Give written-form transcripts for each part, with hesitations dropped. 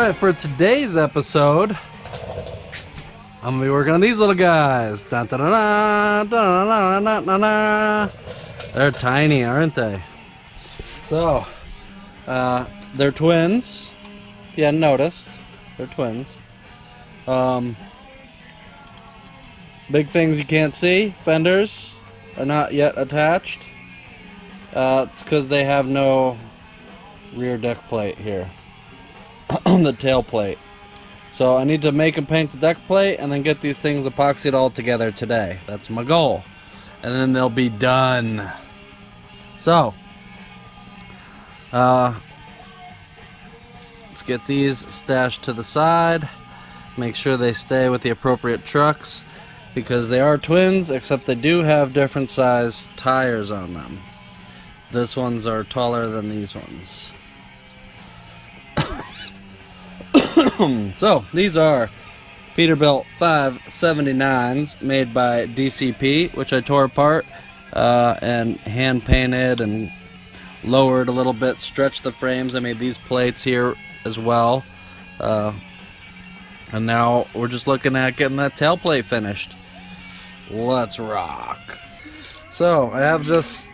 Alright, for today's episode, I'm going to be working on these little guys. Dun, dun, dun, dun, dun, dun, dun, dun. They're tiny, aren't they? So, they're twins. If you hadn't noticed, they're twins. Big things you can't see. Fenders are not yet attached. It's because they have no rear deck plate here. The tail plate. So I need to make and paint the deck plate and then get these things epoxied all together today. That's my goal. And then they'll be done. So, let's get these stashed to the side. Make sure they stay with the appropriate trucks because they are twins, except they do have different size tires on them. This ones are taller than these ones. So, these are Peterbilt 579s made by DCP, which I tore apart and hand painted and lowered a little bit, stretched the frames. I made these plates here as well. And now we're just looking at getting that tailplate finished. Let's rock. So, I have this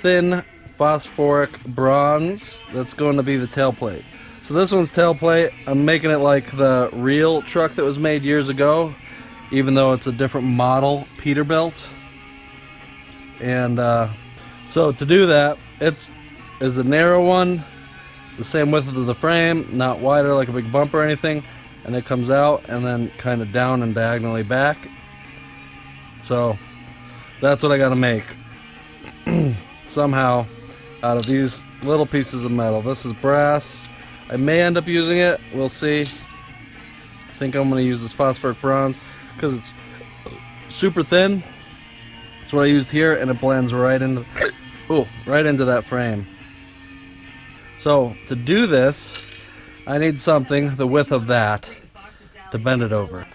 thin phosphoric bronze that's going to be the tailplate. So this one's tailplate. I'm making it like the real truck that was made years ago, even though it's a different model Peterbilt. And so to do that, it's a narrow one, the same width of the frame, not wider like a big bumper or anything, and it comes out and then kind of down and diagonally back. So that's what I got to make somehow out of these little pieces of metal. This is brass. I may end up using it. We'll see. I think I'm going to use this phosphoric bronze because it's super thin. That's what I used here, and it blends right into that frame. So to do this, I need something the width of that to bend it over.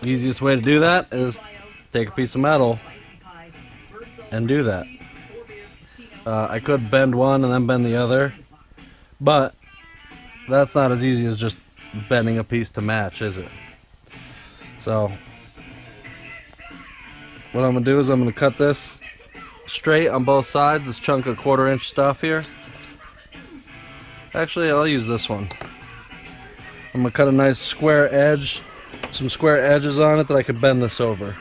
The easiest way to do that is take a piece of metal and do that. I could bend one and then bend the other, but that's not as easy as just bending a piece to match, is it? So what I'm going to do is I'm going to cut this straight on both sides, this chunk of 1/4 inch stuff here. Actually, I'll use this one. I'm going to cut a nice square edge, some square edges on it that I could bend this over.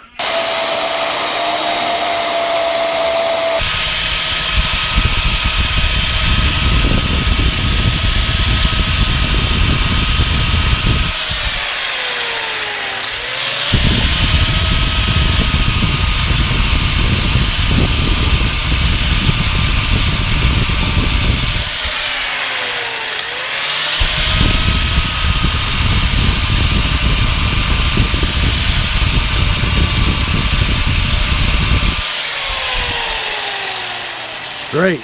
Great,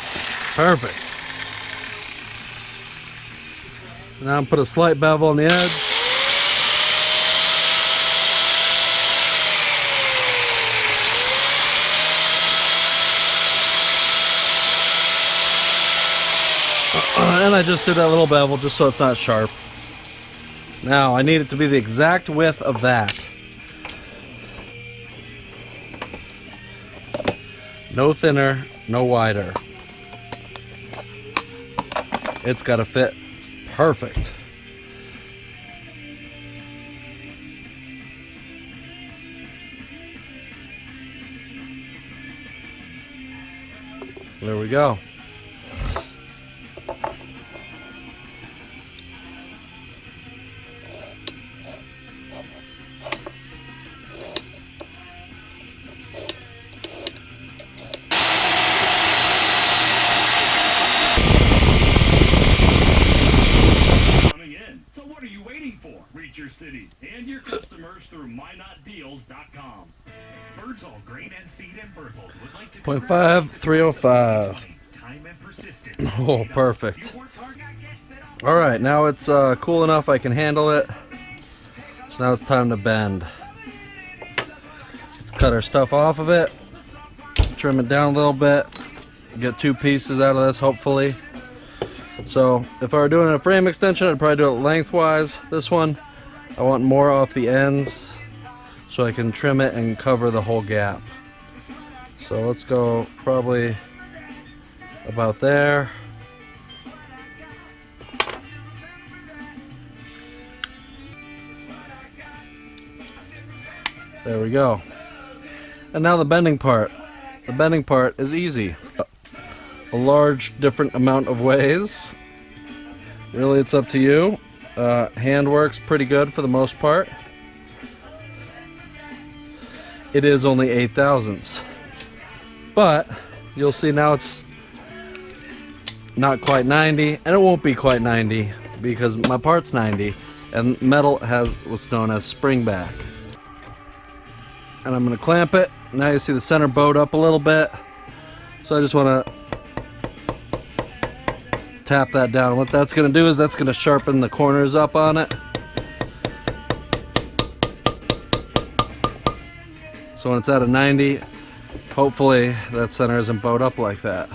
perfect. Now I'm put a slight bevel on the edge. And I just did that little bevel just so it's not sharp. Now I need it to be the exact width of that. No thinner, no wider. It's got to fit perfect. There we go. Reach your city and your customers through mynotdeals.com. Birdsall Grain and Seed in Berthold would like to 0.5305. Oh, perfect. Alright, now it's cool enough I can handle it. So now it's time to bend. Let's cut our stuff off of it. Trim it down a little bit. Get 2 pieces out of this, hopefully. So if I were doing a frame extension, I'd probably do it lengthwise. This one, I want more off the ends so I can trim it and cover the whole gap. So let's go probably about there. There we go. And now the bending part. The bending part is easy. A large different amount of ways. Really, it's up to you. Hand works pretty good for the most part. It is only 8/1000ths. But you'll see now it's not quite 90, and it won't be quite 90 because my part's 90 and metal has what's known as spring back. And I'm going to clamp it. Now you see the center bowed up a little bit. So I just want to tap that down. What that's going to do is that's going to sharpen the corners up on it. So when it's at a 90, hopefully that center isn't bowed up like that.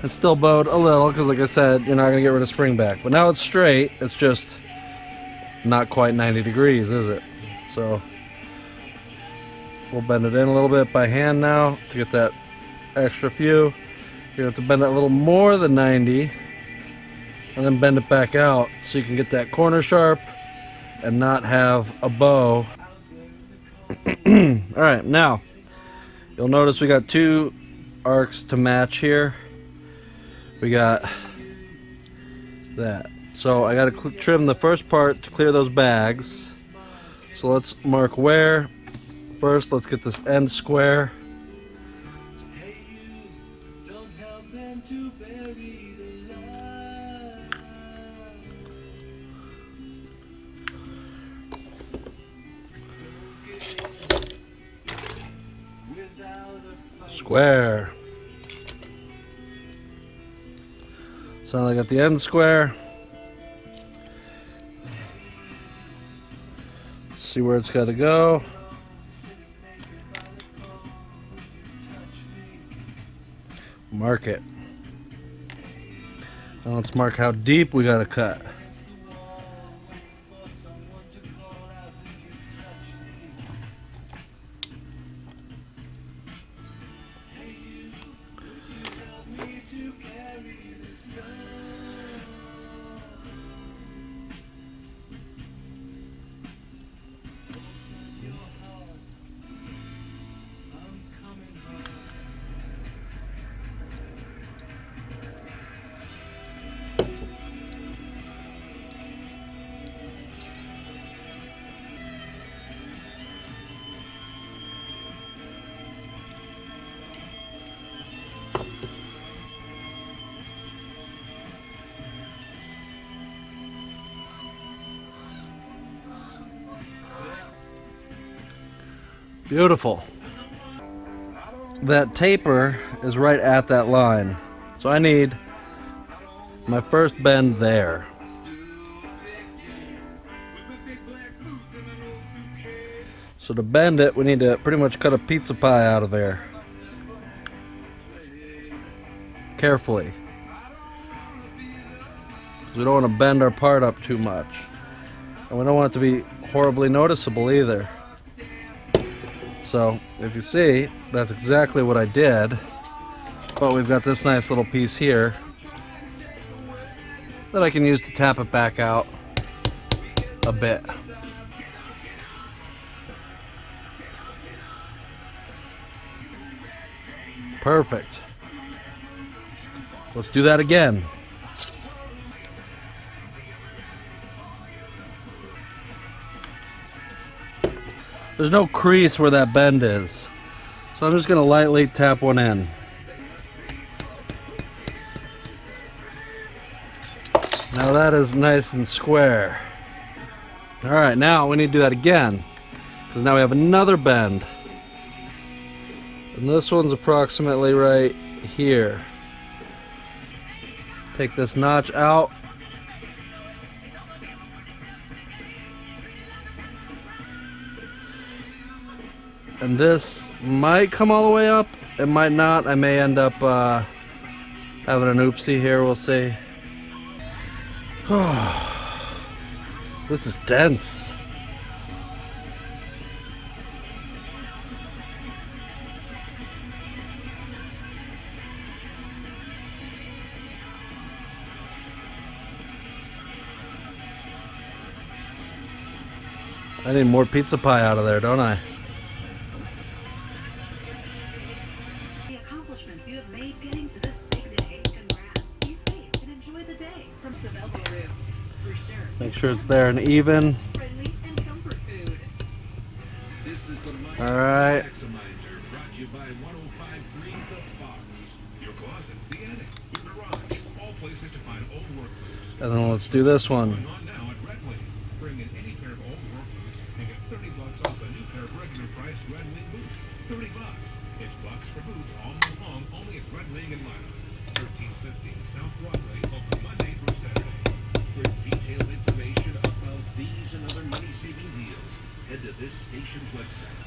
It's still bowed a little because, like I said, you're not going to get rid of spring back. But now it's straight. It's just not quite 90 degrees, is it? So we'll bend it in a little bit by hand now to get that extra few. You're going to have to bend it a little more than 90 and then bend it back out so you can get that corner sharp and not have a bow. Alright, now you'll notice we got two arcs to match here. We got that. So I got to trim the first part to clear those bags. So let's mark where. First, let's get this end square. Square. So I got the end square. See where it's got to go. Mark it. Now let's mark how deep we got to cut. Beautiful. That taper is right at that line. So I need my first bend there. So to bend it, we need to pretty much cut a pizza pie out of there. Carefully. We don't want to bend our part up too much. And we don't want it to be horribly noticeable either. So, if you see, that's exactly what I did. But we've got this nice little piece here that I can use to tap it back out a bit. Perfect. Let's do that again. There's no crease where that bend is. So I'm just going to lightly tap one in. Now that is nice and square. Alright, now we need to do that again. Because now we have another bend. And this one's approximately right here. Take this notch out. And this might come all the way up. It might not. I may end up having an oopsie here. We'll see. This is dense. I need more pizza pie out of there, don't I? The accomplishments you have made getting to this big day. Congrats. Be safe and enjoy the day. From Savello Rooms. For sure. Make sure it's there and even. Friendly and comfort food. This is the All right. Maximizer, brought to you by 1053 The Fox. Your closet, the attic, your garage, all places to find old work boots. And then let's do this one. Going on now at Red Wing. Bring in any pair of old work boots and get $30 off a new pair of regular price Red Wing boots. $30. It's bucks for boots all month long, only at Red Wing in Lima. 1315 South Broadway, open Monday through Saturday. For detailed information about these and other money-saving deals, head to this station's website.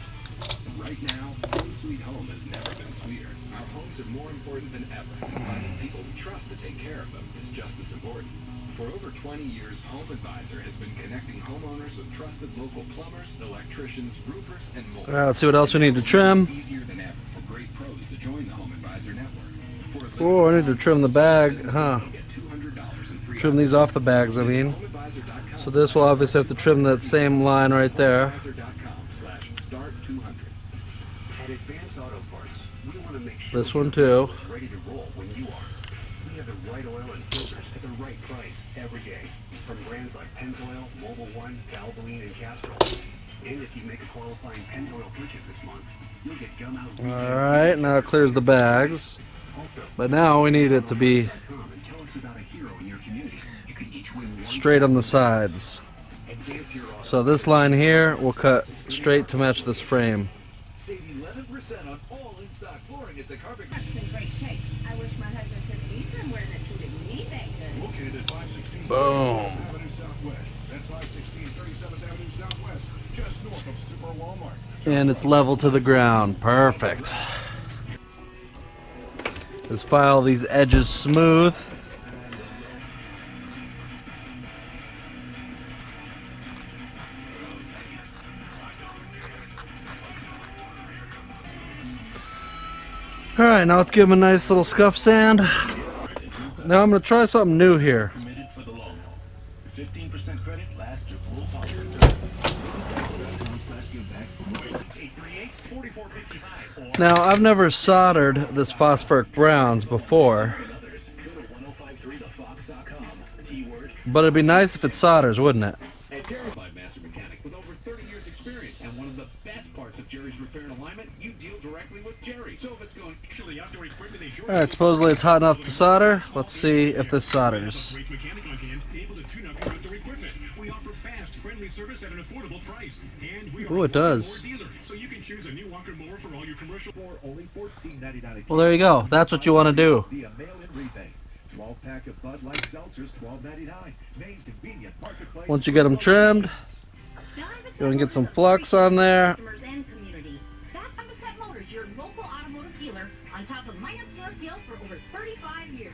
Right now, Home Sweet Home has never been sweeter. Our homes are more important than ever, and finding people we trust to take care of them is just as important. For over 20 years, Home Advisor has been connecting homeowners with trusted local plumbers, electricians, roofers, and more. All right, let's see what else we need to trim. Easier than ever for great pros to join the Home Advisor network. For a Oh, I need to trim the bag, huh? get $200 in free Trim these off the bags, I mean. So this will obviously have to trim that same line right there. HomeAdvisor.com/start200. At Advance Auto Parts, we want to make sure This one your too. vehicle is ready to roll when you are. We have the right oil and filters at the right price every day, from brands like Pennzoil, Mobil One, Valvoline, and Castrol. And if you make a qualifying Pennzoil purchase this month, you'll get gum out. All right, now it clears the bags. But now we need it to be straight on the sides. So this line here will cut straight to match this frame. Save 11% on all in-stock flooring at the Carpet. It's in great shape. I wish my husband took me somewhere that treated me that good. Located at 516 Boom. Avenue Southwest. That's 516 37th Avenue Southwest, just north of Super Walmart. And it's level to the ground. Perfect. Just file these edges smooth. All right, now let's give them a nice little scuff sand. Now I'm gonna try something new here. Committed for the long haul. 15% credit lasts your full policy term. Visit Now I've never soldered this phosphoric bronze before, but it'd be nice if it solders, wouldn't it? A verified master mechanic with over 30 years experience, and one of the best parts of Jerry's repair and alignment, you deal directly with Jerry. So if it's going actually outdoor equipment is your All right, supposedly it's hot enough to solder. Let's see if this solders. great mechanic on hand, able to tune up your outdoor equipment. We offer fast, friendly service at an affordable price, and we are Ooh, it does. a dealer, so you can choose a new Walker mower for all your commercial for only $14.99. Well, there you go. That's what you want to do. Via mail-in rebate. 12-pack of Bud Light seltzers, $12.99. Maze convenient marketplace. Once you get them trimmed, go and get some flux on there. Customers and community. That's Set Motors, your local automotive dealer, on top of Minus Northfield for over 35 years.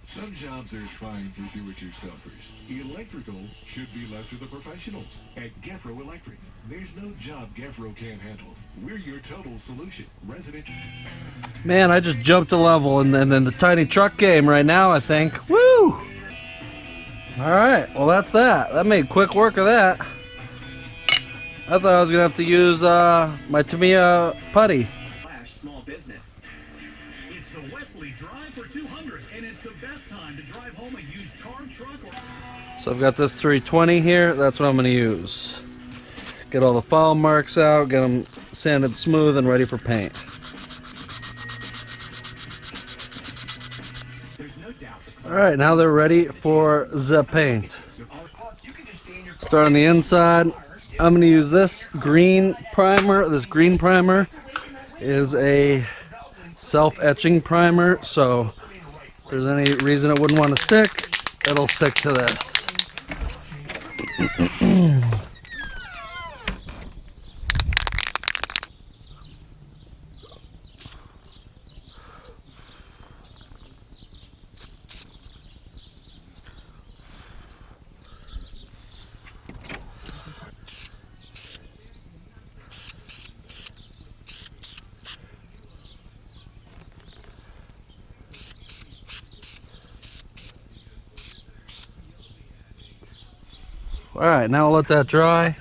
Some jobs are fine for do-it-yourselfers. Electrical should be left to the professionals. At Gefro Electric, there's no job Gefro can't handle. We're your total solution. Residential. Man, I just jumped a level and then the tiny truck game right now, I think. Woo! All right, well that's that. That made quick work of that. I thought I was gonna have to use my Tamiya putty. Small business. It's the Wesley Drive for 200, and it's the best time to drive home a used car, truck, or... So I've got this 320 here. That's what I'm gonna use. Get all the foul marks out, get them sanded smooth and ready for paint. All right, now they're ready for the paint. Start on the inside. I'm gonna use this green primer. This green primer is a self-etching primer, so if there's any reason it wouldn't want to stick, it'll stick to this. Alright, now I'll let that dry.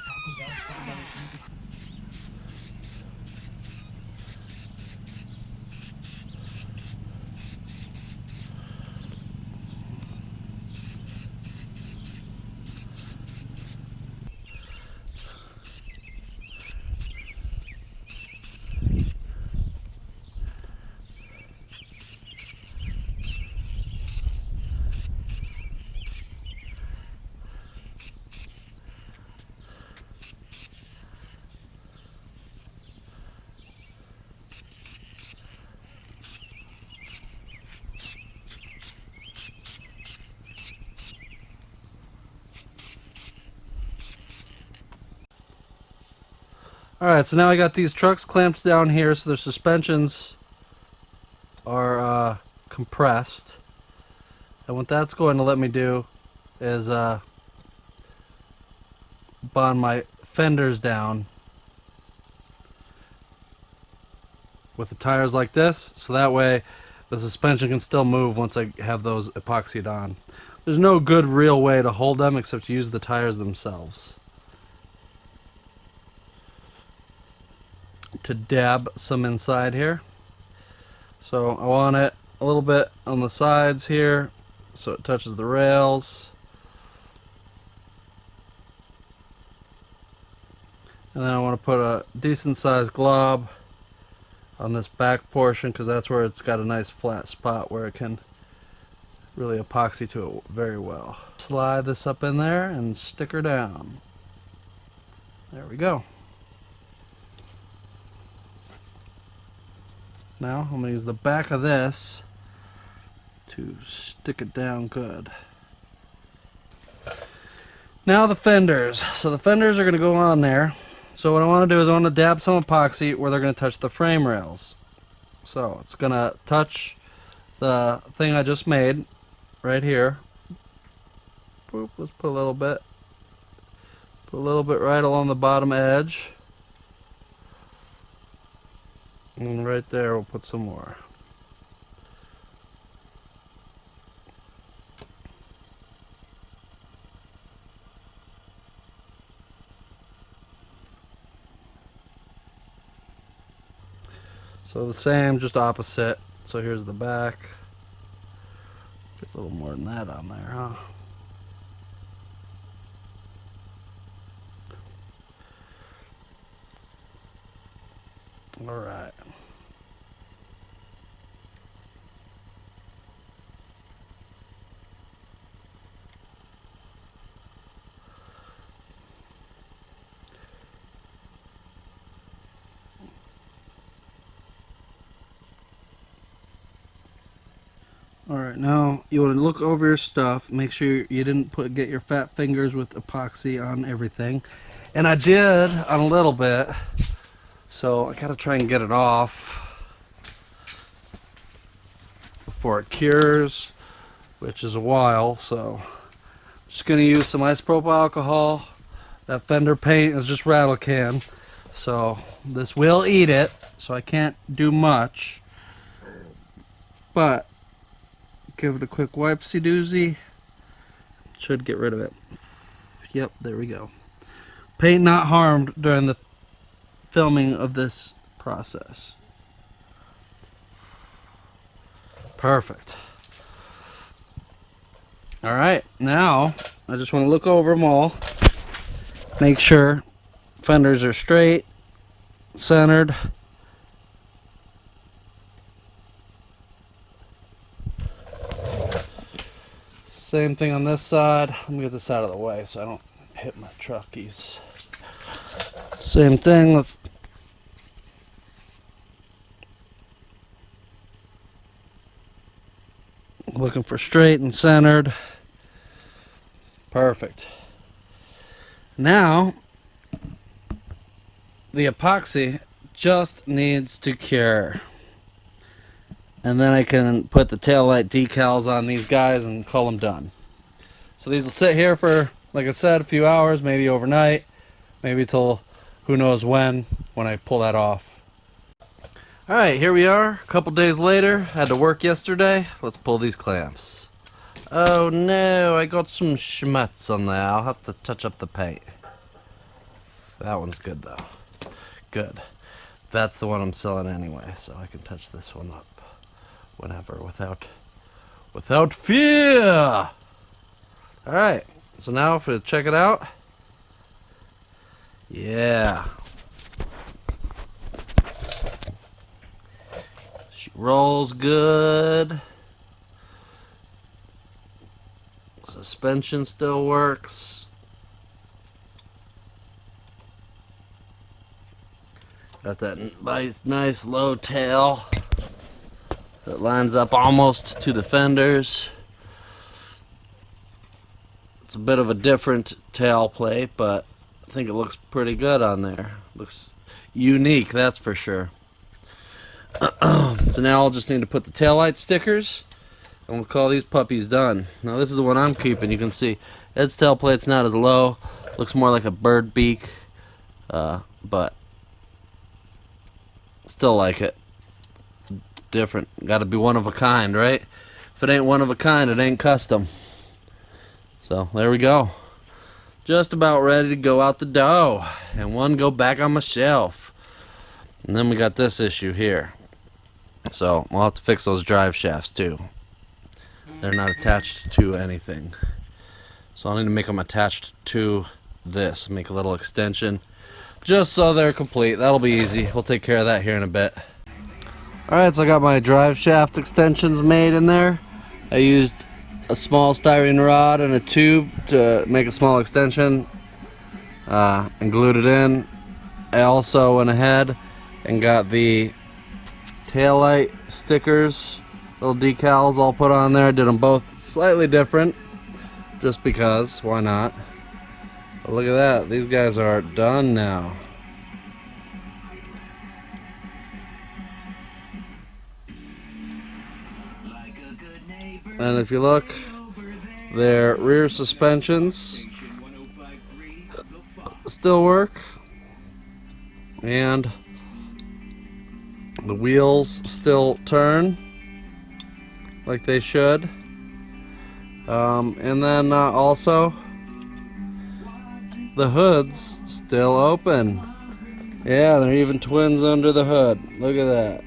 Alright, so now I got these trucks clamped down here so their suspensions are compressed. And what that's going to let me do is bond my fenders down with the tires like this, so that way the suspension can still move once I have those epoxied on. There's no good real way to hold them except to use the tires themselves. To dab some inside here. So I want it a little bit on the sides here so it touches the rails. And then I want to put a decent sized glob on this back portion because that's where it's got a nice flat spot where it can really epoxy to it very well. Slide this up in there and stick her down. There we go. Now I'm going to use the back of this to stick it down good. Now the fenders. So the fenders are going to go on there. So what I want to do is I want to dab some epoxy where they're going to touch the frame rails. So it's going to touch the thing I just made right here. Boop, let's put a little bit. Put a little bit right along the bottom edge. And right there we'll put some more. So the same, just opposite. So here's the back. Get a little more than that on there, huh? All right. Alright, now you want to look over your stuff, make sure you didn't get your fat fingers with epoxy on everything. And I did on a little bit, so I gotta try and get it off before it cures, which is a while, so I'm just gonna use some isopropyl alcohol. That fender paint is just rattle can, so this will eat it, so I can't do much, but give it a quick wipesy doozy. Should get rid of it. Yep, there we go. Paint not harmed during the filming of this process. Perfect. Alright, now I just want to look over them all. Make sure fenders are straight, centered. Same thing on this side. Let me get this out of the way so I don't hit my truckies. Same thing. Let's looking for straight and centered. Perfect. Now the epoxy just needs to cure. And then I can put the taillight decals on these guys and call them done. So these will sit here for, like I said, a few hours, maybe overnight, maybe till who knows when I pull that off. Alright, here we are, a couple days later. Had to work yesterday. Let's pull these clamps Oh no, I got some schmutz on there. I'll have to touch up the paint. That one's good though. Good. That's the one I'm selling anyway, so I can touch this one up whenever without fear. Alright, so now if we check it out. Yeah. She rolls good. Suspension still works. Got that nice low tail that lines up almost to the fenders. It's a bit of a different tail plate, but I think it looks pretty good on there. Looks unique, that's for sure. So now I'll just need to put the taillight stickers, and we'll call these puppies done. Now this is the one I'm keeping. You can see its tail plate's not as low. Looks more like a bird beak, but still like it. Different. Got to be one of a kind, right? If it ain't one of a kind, it ain't custom. So there we go. Just about ready to go out the door, and one go back on my shelf. And then we got this issue here. So we'll have to fix those drive shafts too. They're not attached to anything. So I'll need to make them attached to this. Make a little extension just so they're complete. That'll be easy. We'll take care of that here in a bit. Alright, so I got my drive shaft extensions made in there. I used a small styrene rod and a tube to make a small extension and glued it in. I also went ahead and got the taillight stickers, little decals all put on there. Did them both slightly different just because, why not? But look at that, these guys are done now. And if you look, their rear suspensions still work, and the wheels still turn like they should. And then also the hood's still open. Yeah, they're even twins under the hood. Look at that.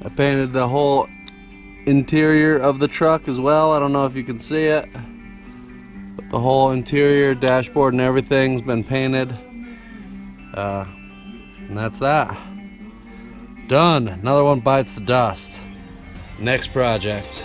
I painted the whole interior of the truck as well. I don't know if you can see it, but the whole interior, dashboard and everything's been painted. And that's that. Done. Another one bites the dust. Next project.